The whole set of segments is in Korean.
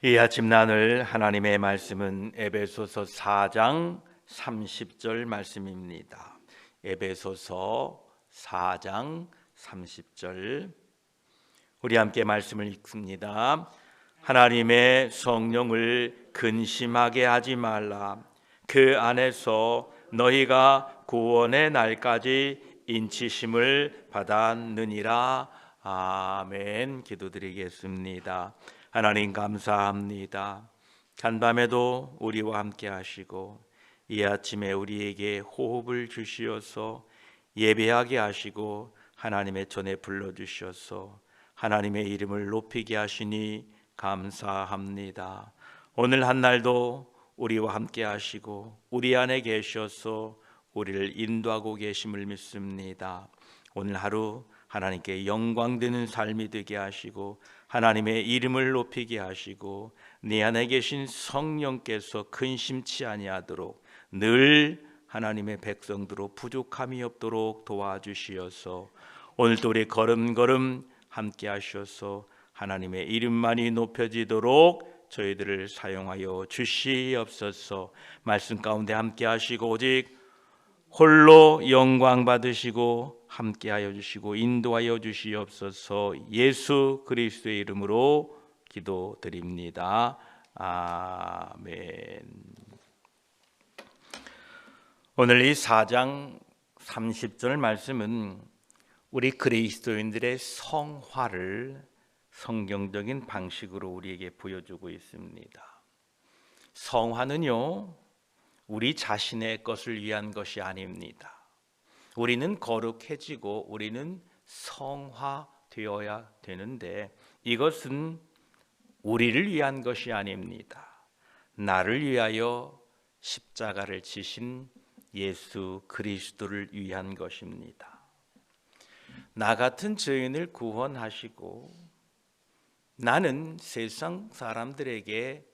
이 아침 나눌 하나님의 말씀은 에베소서 4장 30절 말씀입니다. 에베소서 4장 30절 우리 함께 말씀을 읽습니다. 하나님의 성령을 근심하게 하지 말라. 그 안에서 너희가 구원의 날까지 인치심을 받았느니라. 아멘. 기도드리겠습니다. 하나님 감사합니다. 간밤에도 우리와 함께 하시고 이 아침에 우리에게 호흡을 주시어서 예배하게 하시고 하나님의 전에 불러주셔서 하나님의 이름을 높이게 하시니 감사합니다. 오늘 한 날도 우리와 함께 하시고 우리 안에 계셔서 우리를 인도하고 계심을 믿습니다. 오늘 하루 하나님께 영광 되는 삶이 되게 하시고 하나님의 이름을 높이게 하시고 네 안에 계신 성령께서 근심치 아니하도록 늘 하나님의 백성들로 부족함이 없도록 도와주시어서 오늘도 우리 걸음걸음 함께 하셔서 하나님의 이름만이 높여지도록 저희들을 사용하여 주시옵소서. 말씀 가운데 함께 하시고 오직 홀로 영광 받으시고 함께하여 주시고 인도하여 주시옵소서. 예수 그리스도의 이름으로 기도드립니다. 아멘. 오늘 이 4장 30절 말씀은 우리 그리스도인들의 성화를 성경적인 방식으로 우리에게 보여주고 있습니다. 성화는요, 우리 자신의 것을 위한 것이 아닙니다. 우리는 거룩해지고 우리는 성화되어야 되는데 이것은 우리를 위한 것이 아닙니다. 나를 위하여 십자가를 지신 예수 그리스도를 위한 것입니다. 나 같은 죄인을 구원하시고 나는 세상 사람들에게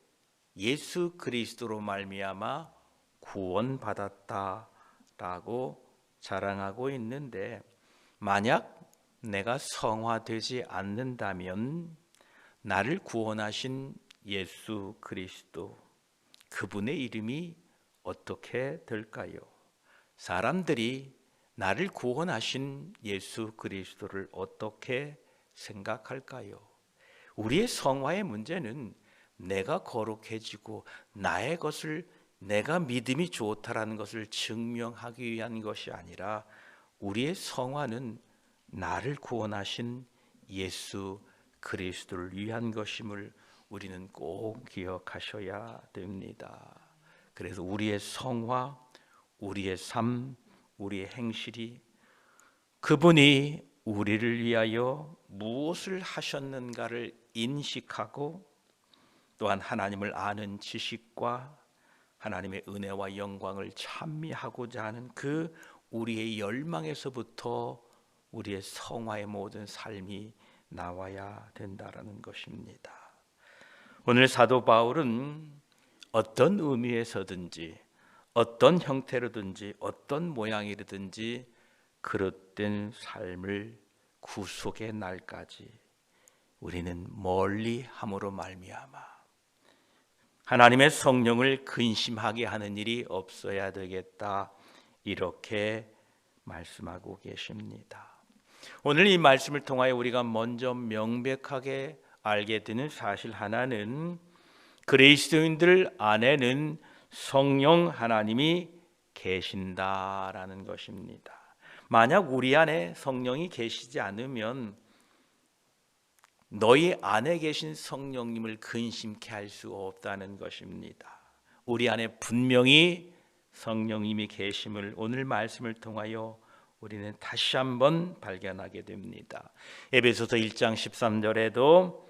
예수 그리스도로 말미암아 구원받았다라고 자랑하고 있는데 만약 내가 성화되지 않는다면 나를 구원하신 예수 그리스도 그분의 이름이 어떻게 될까요? 사람들이 나를 구원하신 예수 그리스도를 어떻게 생각할까요? 우리의 성화의 문제는 내가 거룩해지고 나의 것을 내가 믿음이 좋다라는 것을 증명하기 위한 것이 아니라 우리의 성화는 나를 구원하신 예수 그리스도를 위한 것임을 우리는 꼭 기억하셔야 됩니다. 그래서 우리의 성화, 우리의 삶, 우리의 행실이 그분이 우리를 위하여 무엇을 하셨는가를 인식하고 또한 하나님을 아는 지식과 하나님의 은혜와 영광을 찬미하고자 하는 그 우리의 열망에서부터 우리의 성화의 모든 삶이 나와야 된다라는 것입니다. 오늘 사도 바울은 어떤 의미에서든지 어떤 형태로든지 어떤 모양이든지 그릇된 삶을 구속의 날까지 우리는 멀리 함으로 말미암아 하나님의 성령을 근심하게 하는 일이 없어야 되겠다 이렇게 말씀하고 계십니다. 오늘 이 말씀을 통하여 우리가 먼저 명백하게 알게 되는 사실 하나는 그리스도인들 안에는 성령 하나님이 계신다라는 것입니다. 만약 우리 안에 성령이 계시지 않으면 너희 안에 계신 성령님을 근심케 할 수 없다는 것입니다. 우리 안에 분명히 성령님이 계심을 오늘 말씀을 통하여 우리는 다시 한번 발견하게 됩니다. 에베소서 1장 13절에도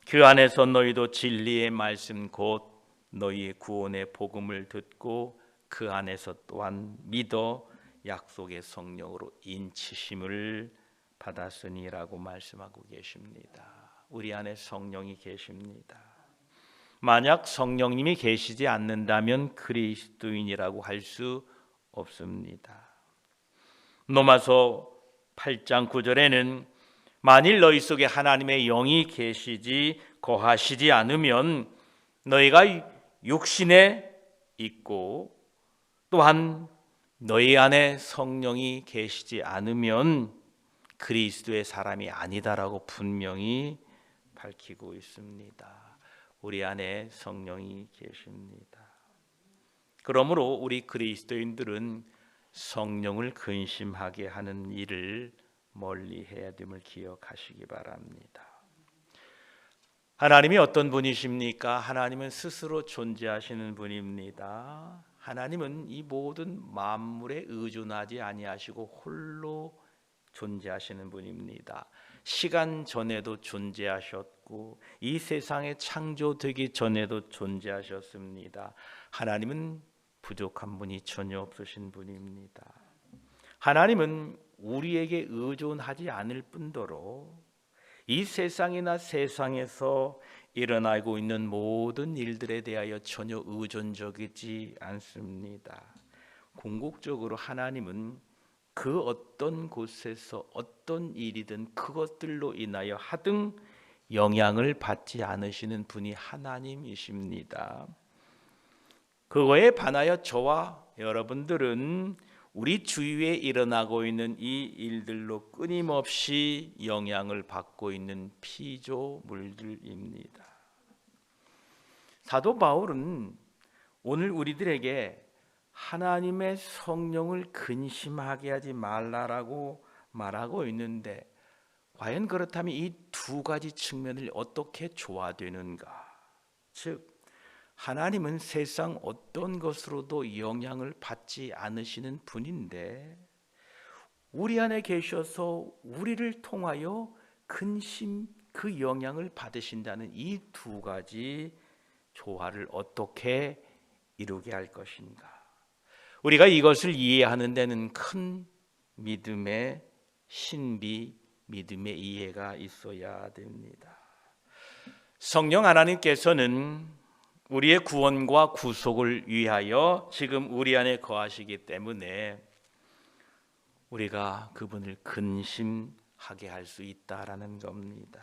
그 안에서 너희도 진리의 말씀 곧 너희의 구원의 복음을 듣고 그 안에서 또한 믿어 약속의 성령으로 인치심을 받았으니라고 말씀하고 계십니다. 우리 안에 성령이 계십니다. 만약 성령님이 계시지 않는다면 그리스도인이라고 할 수 없습니다. 로마서 8장 9절에는 만일 너희 속에 하나님의 영이 계시지 거하시지 않으면 너희가 육신에 있고 또한 너희 안에 성령이 계시지 않으면 그리스도의 사람이 아니다라고 분명히 밝히고 있습니다. 우리 안에 성령이 계십니다. 그러므로 우리 그리스도인들은 성령을 근심하게 하는 일을 멀리해야 됨을 기억하시기 바랍니다. 하나님이 어떤 분이십니까? 하나님은 스스로 존재하시는 분입니다. 하나님은 이 모든 만물에 의존하지 아니하시고 홀로 존재하시는 분입니다. 시간 전에도 존재하셨고 이 세상에 창조되기 전에도 존재하셨습니다. 하나님은 부족한 분이 전혀 없으신 분입니다. 하나님은 우리에게 의존하지 않을 뿐더러 이 세상이나 세상에서 일어나고 있는 모든 일들에 대하여 전혀 의존적이지 않습니다. 궁극적으로 하나님은 그 어떤 곳에서 어떤 일이든 그것들로 인하여 하등 영향을 받지 않으시는 분이 하나님이십니다. 그거에 반하여 저와 여러분들은 우리 주위에 일어나고 있는 이 일들로 끊임없이 영향을 받고 있는 피조물들입니다. 사도 바울은 오늘 우리들에게 하나님의 성령을 근심하게 하지 말라라고 말하고 있는데 과연 그렇다면 이 두 가지 측면을 어떻게 조화되는가? 즉 하나님은 세상 어떤 것으로도 영향을 받지 않으시는 분인데 우리 안에 계셔서 우리를 통하여 근심 그 영향을 받으신다는 이 두 가지 조화를 어떻게 이루게 할 것인가? 우리가 이것을 이해하는 데는 큰 믿음의 신비, 믿음의 이해가 있어야 됩니다. 성령 하나님께서는 우리의 구원과 구속을 위하여 지금 우리 안에 거하시기 때문에 우리가 그분을 근심하게 할 수 있다라는 겁니다.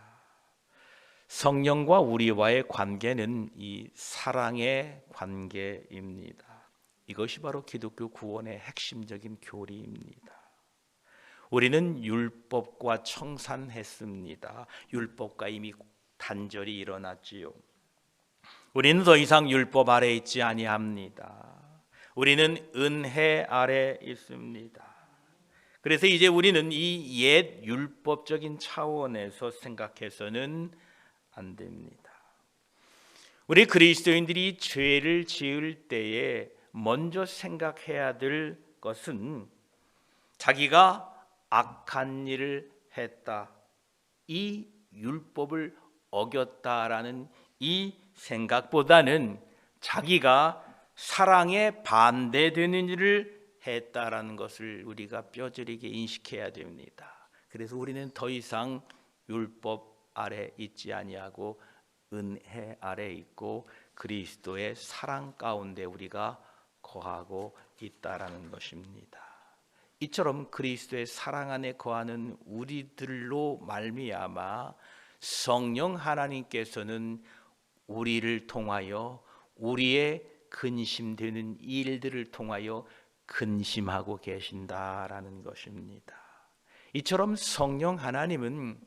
성령과 우리와의 관계는 이 사랑의 관계입니다. 이것이 바로 기독교 구원의 핵심적인 교리입니다. 우리는 율법과 청산했습니다. 율법과 이미 단절이 일어났지요. 우리는 더 이상 율법 아래 있지 아니합니다. 우리는 은혜 아래 있습니다. 그래서 이제 우리는 이 옛 율법적인 차원에서 생각해서는 안 됩니다. 우리 그리스도인들이 죄를 지을 때에 먼저 생각해야 될 것은 자기가 악한 일을 했다, 이 율법을 어겼다라는 이 생각보다는 자기가 사랑에 반대되는 일을 했다라는 것을 우리가 뼈저리게 인식해야 됩니다. 그래서 우리는 더 이상 율법 아래 있지 아니하고 은혜 아래 있고 그리스도의 사랑 가운데 우리가 거하고 있다라는 것입니다. 이처럼 그리스도의 사랑 안에 거하는 우리들로 말미암아 성령 하나님께서는 우리를 통하여 우리의 근심되는 일들을 통하여 근심하고 계신다라는 것입니다. 이처럼 성령 하나님은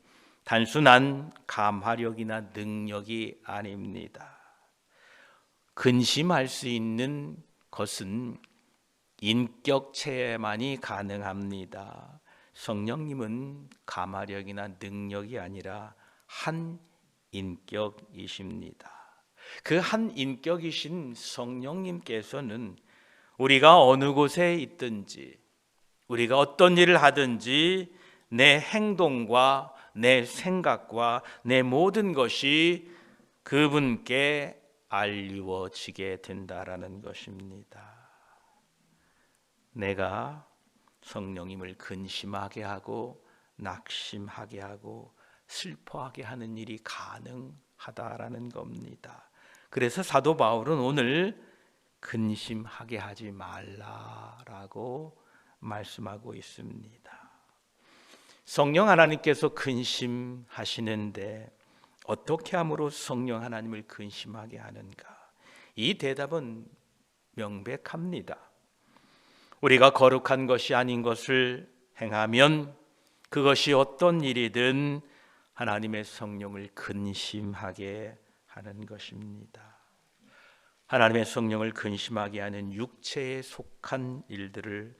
단순한 감화력이나 능력이 아닙니다. 근심할 수 있는 것은 인격체에만이 가능합니다. 성령님은 감화력이나 능력이 아니라 한 인격이십니다. 그 한 인격이신 성령님께서는 우리가 어느 곳에 있든지 우리가 어떤 일을 하든지 내 행동과 내 생각과 내 모든 것이 그분께 알리워지게 된다라는 것입니다. 내가 성령님을 근심하게 하고 낙심하게 하고 슬퍼하게 하는 일이 가능하다라는 겁니다. 그래서 사도 바울은 오늘 근심하게 하지 말라라고 말씀하고 있습니다. 성령 하나님께서 근심하시는데 어떻게 함으로 성령 하나님을 근심하게 하는가? 이 대답은 명백합니다. 우리가 거룩한 것이 아닌 것을 행하면 그것이 어떤 일이든 하나님의 성령을 근심하게 하는 것입니다. 하나님의 성령을 근심하게 하는 육체에 속한 일들을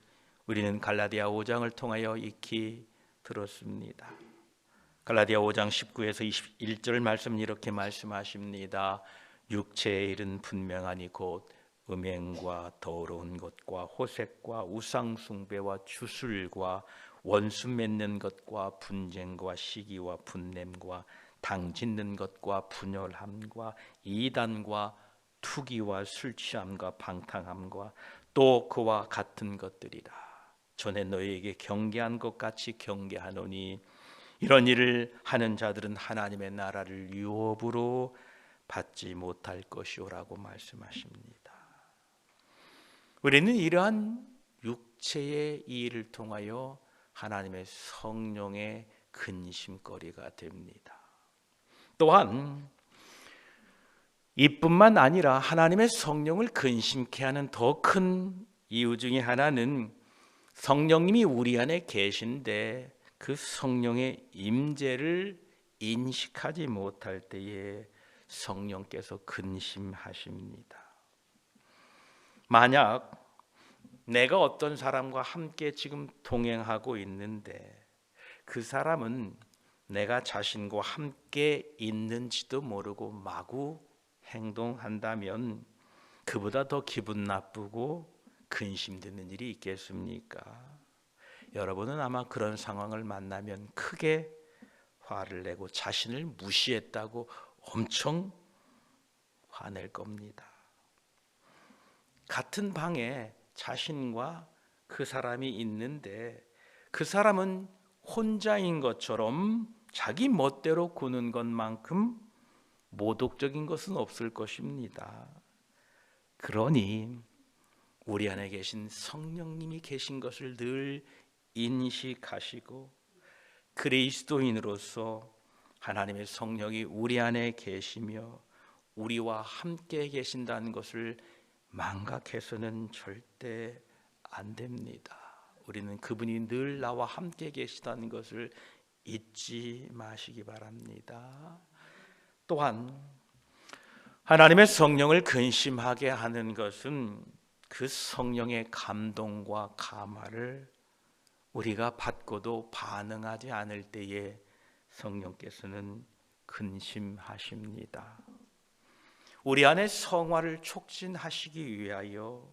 우리는 갈라디아 5장을 통하여 익히 들었습니다. 갈라디아 5장 19에서 21절 말씀 이렇게 말씀하십니다. 육체의 일은 분명하니 곧 음행과 더러운 것과 호색과 우상 숭배와 주술과 원수 맺는 것과 분쟁과 시기와 분냄과 당 짓는 것과 분열함과 이단과 투기와 술 취함과 방탕함과 또 그와 같은 것들이라. 전에 너희에게 경계한 것 같이 경계하노니 이런 일을 하는 자들은 하나님의 나라를 유업으로 받지 못할 것이오라고 말씀하십니다. 우리는 이러한 육체의 일을 통하여 하나님의 성령의 근심거리가 됩니다. 또한 이뿐만 아니라 하나님의 성령을 근심케 하는 더 큰 이유 중에 하나는 성령님이 우리 안에 계신데 그 성령의 임재를 인식하지 못할 때에 성령께서 근심하십니다. 만약 내가 어떤 사람과 함께 지금 동행하고 있는데 그 사람은 내가 자신과 함께 있는지도 모르고 마구 행동한다면 그보다 더 기분 나쁘고 근심되는 일이 있겠습니까? 여러분은 아마 그런 상황을 만나면 크게 화를 내고 자신을 무시했다고 엄청 화낼 겁니다. 같은 방에 자신과 그 사람이 있는데 그 사람은 혼자인 것처럼 자기 멋대로 구는 것만큼 모독적인 것은 없을 것입니다. 그러니 우리 안에 계신 성령님이 계신 것을 늘 인식하시고 그리스도인으로서 하나님의 성령이 우리 안에 계시며 우리와 함께 계신다는 것을 망각해서는 절대 안 됩니다. 우리는 그분이 늘 나와 함께 계시다는 것을 잊지 마시기 바랍니다. 또한 하나님의 성령을 근심하게 하는 것은 그 성령의 감동과 감화를 우리가 받고도 반응하지 않을 때에 성령께서는 근심하십니다. 우리 안에 성화를 촉진하시기 위하여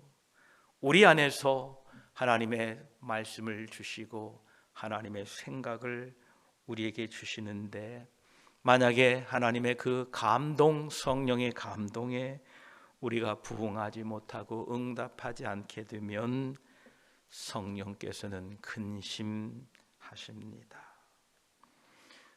우리 안에서 하나님의 말씀을 주시고 하나님의 생각을 우리에게 주시는데 만약에 하나님의 그 감동, 성령의 감동에 우리가 부응하지 못하고 응답하지 않게 되면 성령께서는 근심하십니다.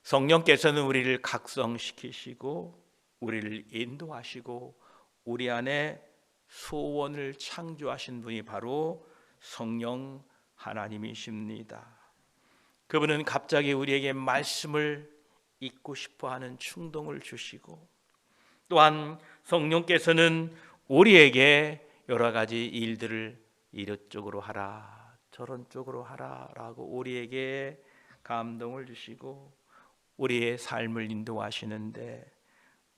성령께서는 우리를 각성시키시고 우리를 인도하시고 우리 안에 소원을 창조하신 분이 바로 성령 하나님이십니다. 그분은 갑자기 우리에게 말씀을 읽고 싶어하는 충동을 주시고 또한 성령께서는 우리에게 여러 가지 일들을 이쪽으로 하라 저런 쪽으로 하라라고 우리에게 감동을 주시고 우리의 삶을 인도하시는데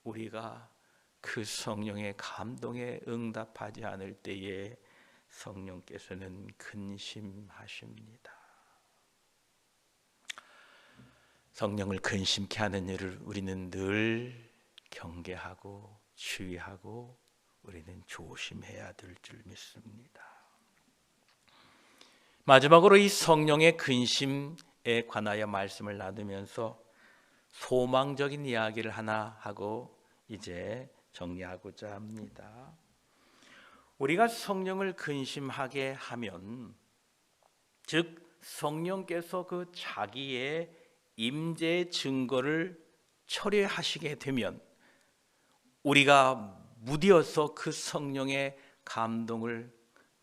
우리가 그 성령의 감동에 응답하지 않을 때에 성령께서는 근심하십니다. 성령을 근심케 하는 일을 우리는 늘 경계하고 주의하고 우리는 조심해야 될 줄 믿습니다. 마지막으로 이 성령의 근심에 관하여 말씀을 나누면서 소망적인 이야기를 하나 하고 이제 정리하고자 합니다. 우리가 성령을 근심하게 하면 즉 성령께서 그 자기의 임재의 증거를 철회하시게 되면 우리가 무디어서 그 성령의 감동을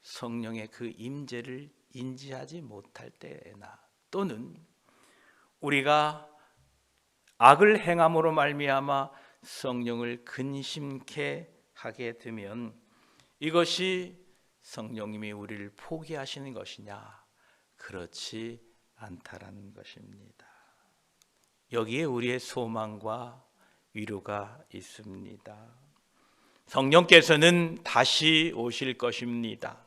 성령의 그 임재를 인지하지 못할 때나 또는 우리가 악을 행함으로 말미암아 성령을 근심케 하게 되면 이것이 성령님이 우리를 포기하시는 것이냐? 그렇지 않다라는 것입니다. 여기에 우리의 소망과 위로가 있습니다. 성령께서는 다시 오실 것입니다.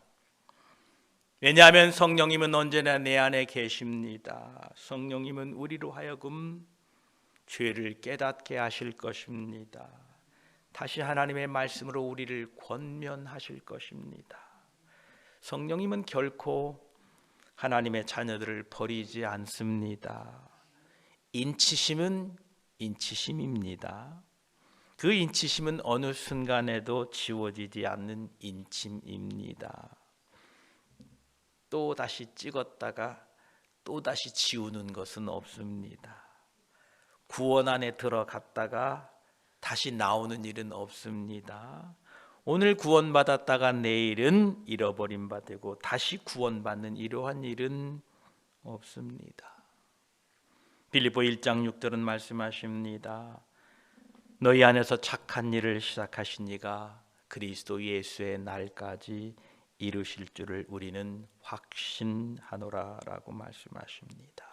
왜냐하면 성령님은 언제나 내 안에 계십니다. 성령님은 우리로 하여금 죄를 깨닫게 하실 것입니다. 다시 하나님의 말씀으로 우리를 권면하실 것입니다. 성령님은 결코 하나님의 자녀들을 버리지 않습니다. 인치심은 인치심입니다. 그 인치심은 어느 순간에도 지워지지 않는 인침입니다. 또 다시 찍었다가 또 다시 지우는 것은 없습니다. 구원 안에 들어갔다가 다시 나오는 일은 없습니다. 오늘 구원받았다가 내일은 잃어버린 바 되고 다시 구원받는 이러한 일은 없습니다. 빌립보 1장 6절은 말씀하십니다. 너희 안에서 착한 일을 시작하신 이가 그리스도 예수의 날까지 이루실 줄을 우리는 확신하노라 라고 말씀하십니다.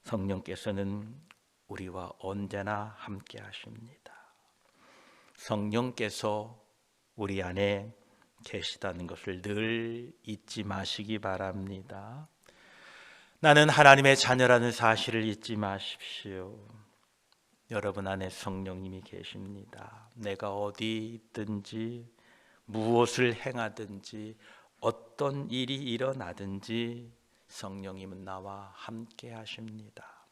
성령께서는 우리와 언제나 함께 하십니다. 성령께서 우리 안에 계시다는 것을 늘 잊지 마시기 바랍니다. 나는 하나님의 자녀라는 사실을 잊지 마십시오. 여러분 안에 성령님이 계십니다. 내가 어디 있든지 무엇을 행하든지 어떤 일이 일어나든지 성령님은 나와 함께 하십니다.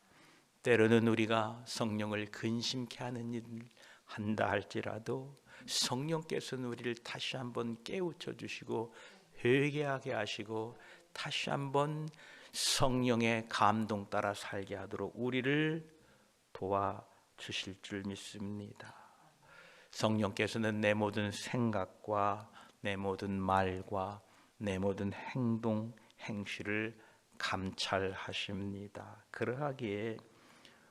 때로는 우리가 성령을 근심케 하는 일을 한다 할지라도 성령께서는 우리를 다시 한번 깨우쳐 주시고 회개하게 하시고 다시 한번 성령의 감동 따라 살게 하도록 우리를 도와주실 줄 믿습니다. 성령께서는 내 모든 생각과 내 모든 말과 내 모든 행동, 행실을 감찰하십니다. 그러하기에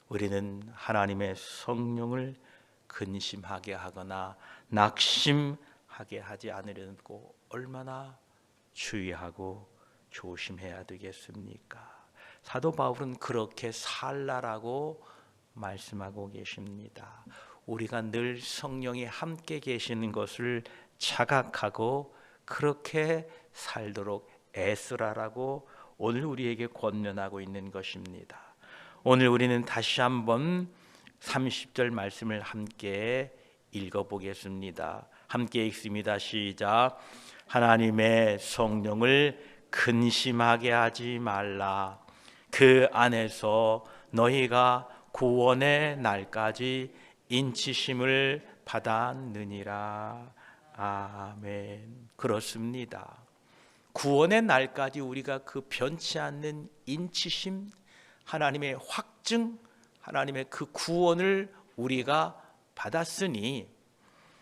우리는 하나님의 성령을 근심하게 하거나 낙심하게 하지 않으려고 얼마나 주의하고 조심해야 되겠습니까? 사도 바울은 그렇게 살라라고 말씀하고 계십니다. 우리가 늘 성령이 함께 계시는 것을 자각하고 그렇게 살도록 애쓰라라고 오늘 우리에게 권면하고 있는 것입니다. 오늘 우리는 다시 한번 30절 말씀을 함께 읽어보겠습니다. 함께 읽습니다. 시작. 하나님의 성령을 근심하게 하지 말라. 그 안에서 너희가 구원의 날까지 인치심을 받았느니라. 아멘. 그렇습니다. 구원의 날까지 우리가 그 변치 않는 인치심, 하나님의 확증, 하나님의 그 구원을 우리가 받았으니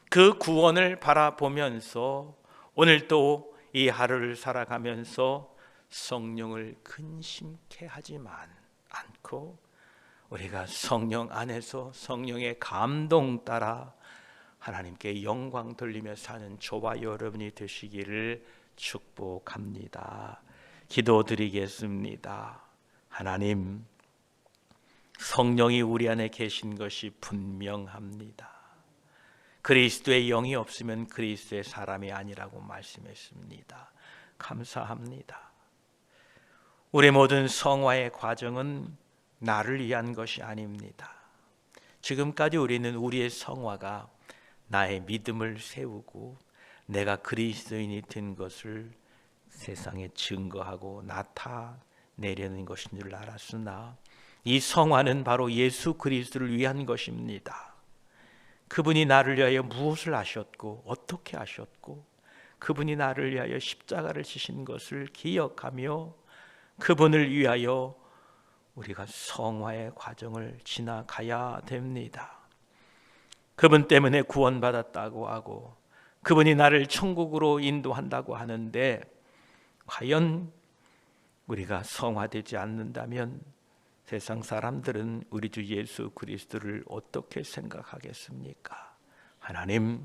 그 구원을 바라보면서 오늘 또 이 하루를 살아가면서 성령을 근심케 하지만 않고 우리가 성령 안에서 성령의 감동 따라 하나님께 영광 돌리며 사는 저와 여러분이 되시기를 축복합니다. 기도드리겠습니다. 하나님, 성령이 우리 안에 계신 것이 분명합니다. 그리스도의 영이 없으면 그리스도의 사람이 아니라고 말씀했습니다. 감사합니다. 우리 모든 성화의 과정은 나를 위한 것이 아닙니다. 지금까지 우리는 우리의 성화가 나의 믿음을 세우고 내가 그리스도인이 된 것을 세상에 증거하고 나타내려는 것인 줄 알았으나 이 성화는 바로 예수 그리스도를 위한 것입니다. 그분이 나를 위하여 무엇을 하셨고 어떻게 하셨고 그분이 나를 위하여 십자가를 지신 것을 기억하며 그분을 위하여 우리가 성화의 과정을 지나가야 됩니다. 그분 때문에 구원받았다고 하고 그분이 나를 천국으로 인도한다고 하는데 과연 우리가 성화되지 않는다면 세상 사람들은 우리 주 예수 그리스도를 어떻게 생각하겠습니까? 하나님,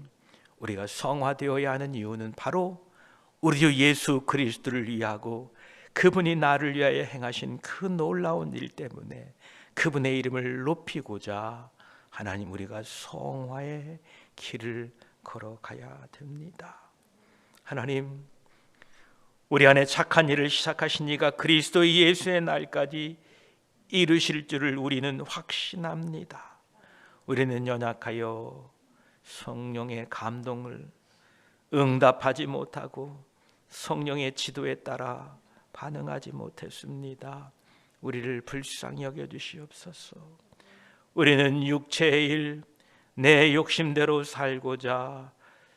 우리가 성화되어야 하는 이유는 바로 우리 주 예수 그리스도를 위하고 그분이 나를 위하여 행하신 그 놀라운 일 때문에 그분의 이름을 높이고자 하나님, 우리가 성화의 길을 걸어가야 됩니다. 하나님, 우리 안에 착한 일을 시작하신 이가 그리스도 예수의 날까지 이루실 줄을 우리는 확신합니다. 우리는 연약하여 성령의 감동을 응답하지 못하고 성령의 지도에 따라 반응하지 못했습니다. 우리를 불쌍히 여겨 주시옵소서. 우리는 육체의 일, 내 욕심대로 살고자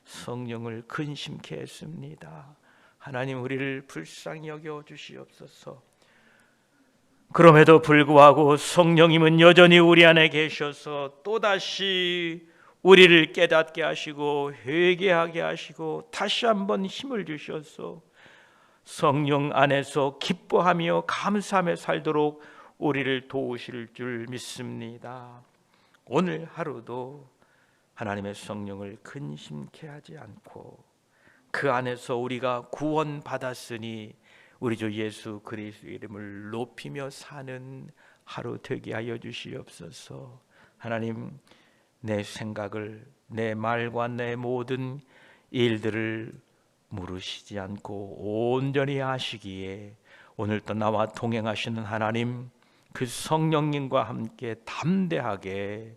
성령을 근심케 했습니다. 하나님, 우리를 불쌍히 여겨 주시옵소서. 그럼에도 불구하고 성령님은 여전히 우리 안에 계셔서 또다시 우리를 깨닫게 하시고 회개하게 하시고 다시 한번 힘을 주셔서 성령 안에서 기뻐하며 감사하며 살도록 우리를 도우실 줄 믿습니다. 오늘 하루도 하나님의 성령을 근심케 하지 않고 그 안에서 우리가 구원받았으니 우리 주 예수 그리스도의 이름을 높이며 사는 하루 되게 하여 주시옵소서. 하나님, 내 생각을, 내 말과 내 모든 일들을 물으시지 않고 온전히 아시기에 오늘도 나와 동행하시는 하나님, 그 성령님과 함께 담대하게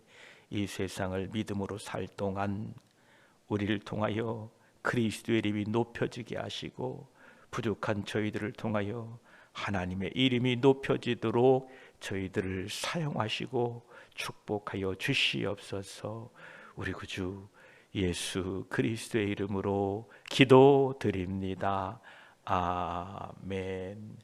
이 세상을 믿음으로 살 동안 우리를 통하여 그리스도의 이름이 높여지게 하시고 부족한 저희들을 통하여 하나님의 이름이 높여지도록 저희들을 사용하시고 축복하여 주시옵소서. 우리 구주 예수 그리스도의 이름으로 기도드립니다. 아멘.